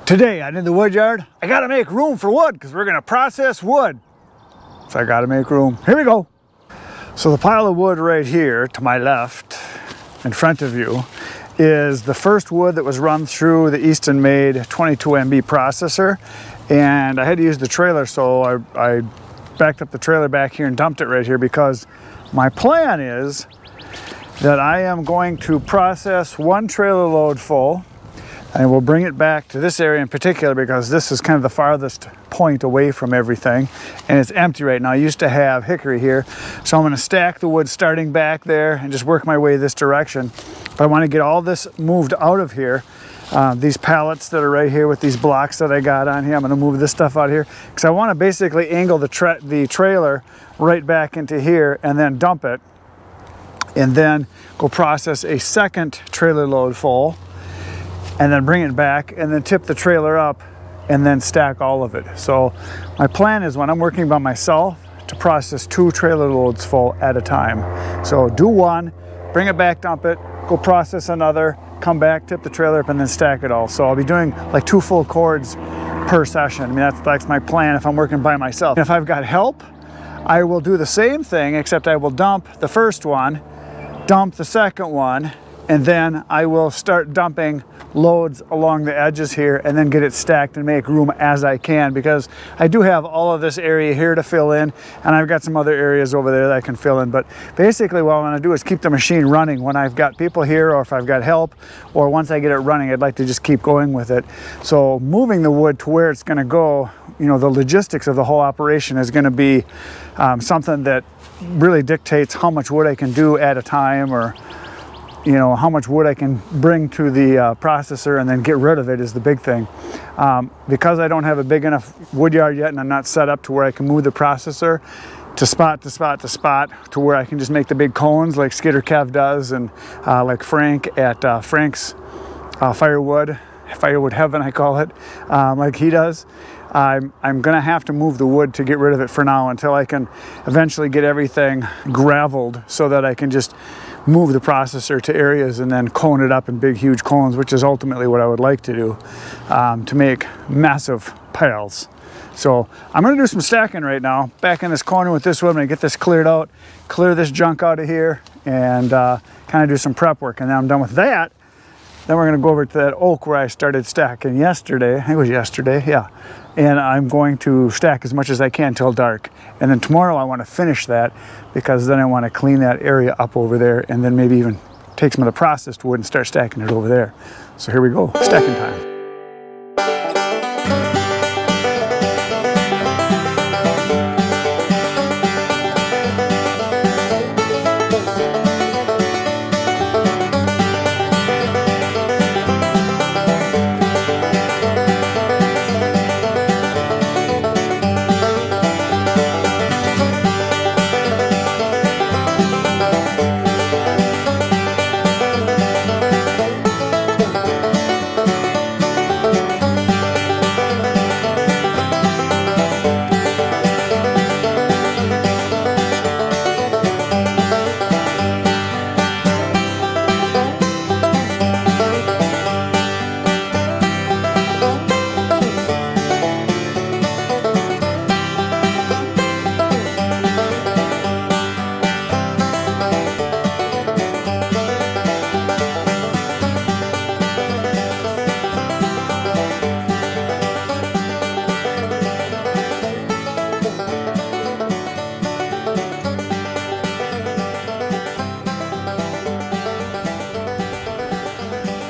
Today I'm in the wood yard. I gotta make room for wood because we're gonna process wood. So I gotta make room. Here we go. So the pile of wood right here to my left, in front of you, is the first wood that was run through the Easton made 22 MB processor. And I had to use the trailer, so I backed up the trailer back here and dumped it right here because my plan is that I am going to process one trailer load full, and we'll bring it back to this area in particular because this is kind of the farthest point away from everything, and it's empty right now. I used to have hickory here, so I'm going to stack the wood starting back there and just work my way this direction. But I want to get all this moved out of here. These pallets that are right here with these blocks that I got on here, I'm going to move this stuff out of here because I want to basically angle the trailer right back into here and then dump it, and then go process a second trailer load full, and then bring it back and then tip the trailer up and then stack all of it. So my plan is when I'm working by myself to process 2 trailer loads full at a time. So do one, bring it back, dump it, go process another, come back, tip the trailer up, and then stack it all. So I'll be doing like 2 full cords per session. I mean, that's my plan if I'm working by myself. And if I've got help, I will do the same thing, except I will dump the first one, dump the second one, and then I will start dumping loads along the edges here and then get it stacked and make room as I can, because I do have all of this area here to fill in, and I've got some other areas over there that I can fill in. But basically what I want to do is keep the machine running when I've got people here, or if I've got help, or once I get it running, I'd like to just keep going with it. So moving the wood to where it's going to go, you know, the logistics of the whole operation is going to be something that really dictates how much wood I can do at a time, or you know, how much wood I can bring to the processor and then get rid of it is the big thing. Because I don't have a big enough wood yard yet, and I'm not set up to where I can move the processor to spot to spot to spot to where I can just make the big cones like Skidder Kev does, and like Frank at Frank's firewood heaven, I call it, like he does. I'm gonna have to move the wood to get rid of it for now until I can eventually get everything graveled so that I can just move the processor to areas and then cone it up in big huge cones, which is ultimately what I would like to do, to make massive piles. So I'm going to do some stacking right now back in this corner with this wood. I'm going to get this cleared out, clear this junk out of here, and kind of do some prep work. And then I'm done with that. Then we're going to go over to that oak where I started stacking yesterday. I think it was yesterday, yeah. And I'm going to stack as much as I can till dark. And then tomorrow I want to finish that, because then I want to clean that area up over there, and then maybe even take some of the processed wood and start stacking it over there. So here we go, stacking time.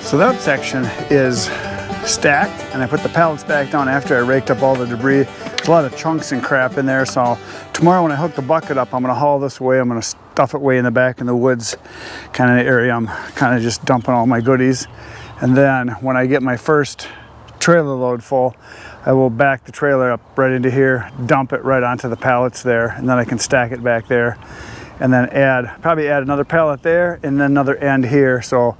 So that section is stacked, and I put the pallets back down after I raked up all the debris. There's a lot of chunks and crap in there, so tomorrow when I hook the bucket up, I'm going to haul this away. I'm going to stuff it way in the back in the woods kind of area. I'm kind of just dumping all my goodies. And then when I get my first trailer load full, I will back the trailer up right into here, dump it right onto the pallets there, and then I can stack it back there. And then probably add another pallet there and then another end here. So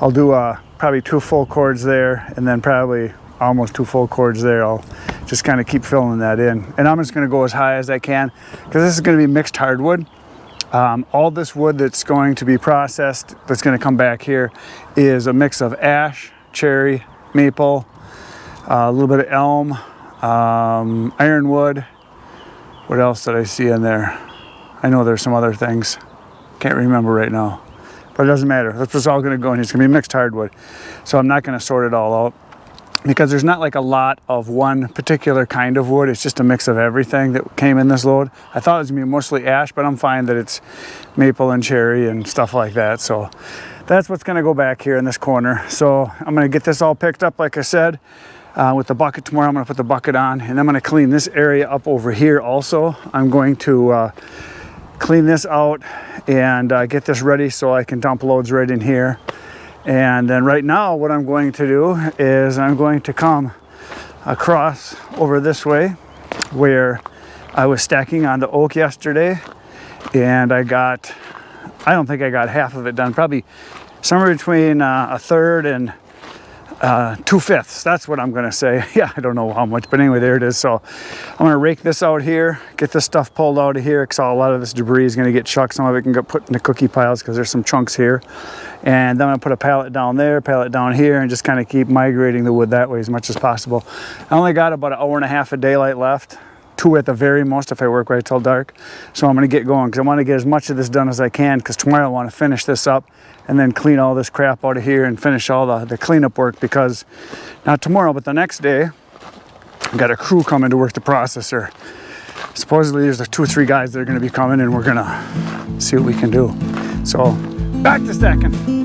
I'll do probably 2 full cords there, and then probably almost 2 full cords there. I'll just kind of keep filling that in. And I'm just going to go as high as I can, because this is going to be mixed hardwood. All this wood that's going to be processed, that's going to come back here, is a mix of ash, cherry, maple, a little bit of elm, ironwood. What else did I see in there? I know there's some other things. Can't remember right now. But it doesn't matter. That's what's all going to go in. It's going to be mixed hardwood. So I'm not going to sort it all out, because there's not like a lot of one particular kind of wood. It's just a mix of everything that came in this load. I thought it was going to be mostly ash, but I'm fine that it's maple and cherry and stuff like that. So that's what's going to go back here in this corner. So I'm going to get this all picked up, like I said, with the bucket tomorrow. I'm going to put the bucket on, and I'm going to clean this area up over here also. I'm going to clean this out and get this ready so I can dump loads right in here. And then right now what I'm going to do is I'm going to come across over this way where I was stacking on the oak yesterday, and I don't think I got half of it done, probably somewhere between a third and 2/5. That's what I'm gonna say. Yeah, I don't know how much, but anyway, there it is. So I'm gonna rake this out here, get this stuff pulled out of here, because a lot of this debris is gonna get chucked. Some of it can get put in the cookie piles because there's some chunks here. And then I'm gonna put a pallet down there, pallet down here, and just kind of keep migrating the wood that way as much as possible. I only got about an hour and a half of daylight left, 2 at the very most if I work right till dark. So I'm gonna get going because I want to get as much of this done as I can, because tomorrow I want to finish this up and then clean all this crap out of here and finish all the cleanup work, because not tomorrow, but the next day, I've got a crew coming to work the processor. Supposedly there's 2 or 3 guys that are gonna be coming, and we're gonna see what we can do. So back to stacking.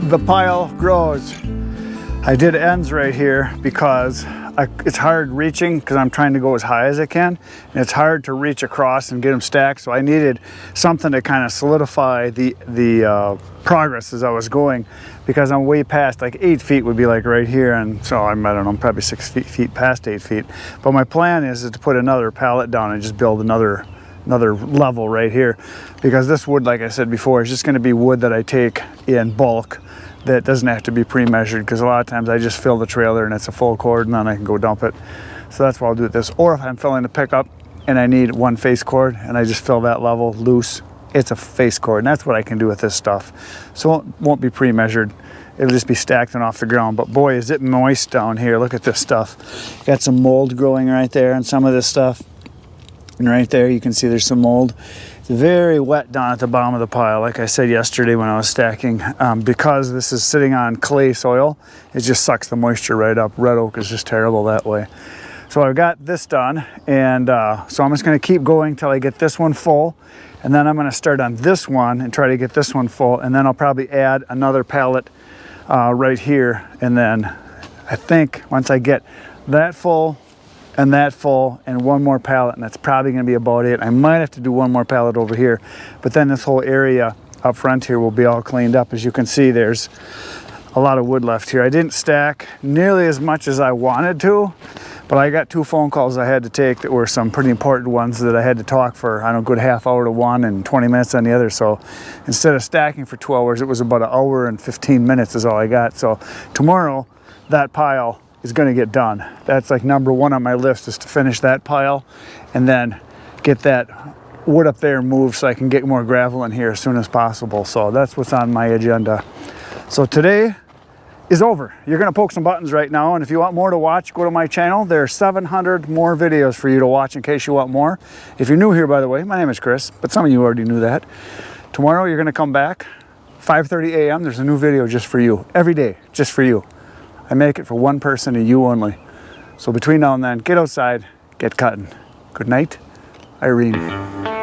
The pile grows. I did ends right here because it's hard reaching, because I'm trying to go as high as I can, and it's hard to reach across and get them stacked. So I needed something to kind of solidify the progress as I was going, because I'm way past, like 8 feet would be like right here, and so I don't know, I'm probably 6 feet past 8 feet. But my plan is to put another pallet down and just build another level right here, because this wood, like I said before, is just going to be wood that I take in bulk that doesn't have to be pre-measured, because a lot of times I just fill the trailer and it's a full cord, and then I can go dump it. So that's why I'll do this. Or if I'm filling a pickup and I need 1 face cord and I just fill that level loose, it's a face cord, and that's what I can do with this stuff. So it won't be pre-measured. It'll just be stacked and off the ground. But boy, is it moist down here. Look at this stuff. Got some mold growing right there and some of this stuff. And right there you can see there's some mold. It's very wet down at the bottom of the pile. Like I said yesterday when I was stacking, because this is sitting on clay soil, it just sucks the moisture right up. Red oak is just terrible that way. So I've got this done, and so I'm just going to keep going till I get this one full, and then I'm going to start on this one and try to get this one full, and then I'll probably add another pallet right here, and then I think once I get that full and that full and 1 more pallet, and that's probably going to be about it. I might have to do 1 more pallet over here, but then this whole area up front here will be all cleaned up. As you can see, there's a lot of wood left here. I didn't stack nearly as much as I wanted to, but I got 2 phone calls I had to take that were some pretty important ones that I had to talk for, I don't know, a good half hour to one and 20 minutes on the other. So instead of stacking for 2 hours, it was about 1 hour and 15 minutes is all I got. So tomorrow, that pile is going to get done. That's like number 1 on my list, is to finish that pile and then get that wood up there moved so I can get more gravel in here as soon as possible. So that's what's on my agenda. So today is over. You're going to poke some buttons right now, and if you want more to watch, go to my channel. There are 700 more videos for you to watch in case you want more. If you're new here, by the way, my name is Chris, but some of you already knew that. Tomorrow you're going to come back 5:30 a.m. there's a new video just for you. Every day, just for you. I make it for one person and you only. So between now and then, get outside, get cutting. Good night, Irene.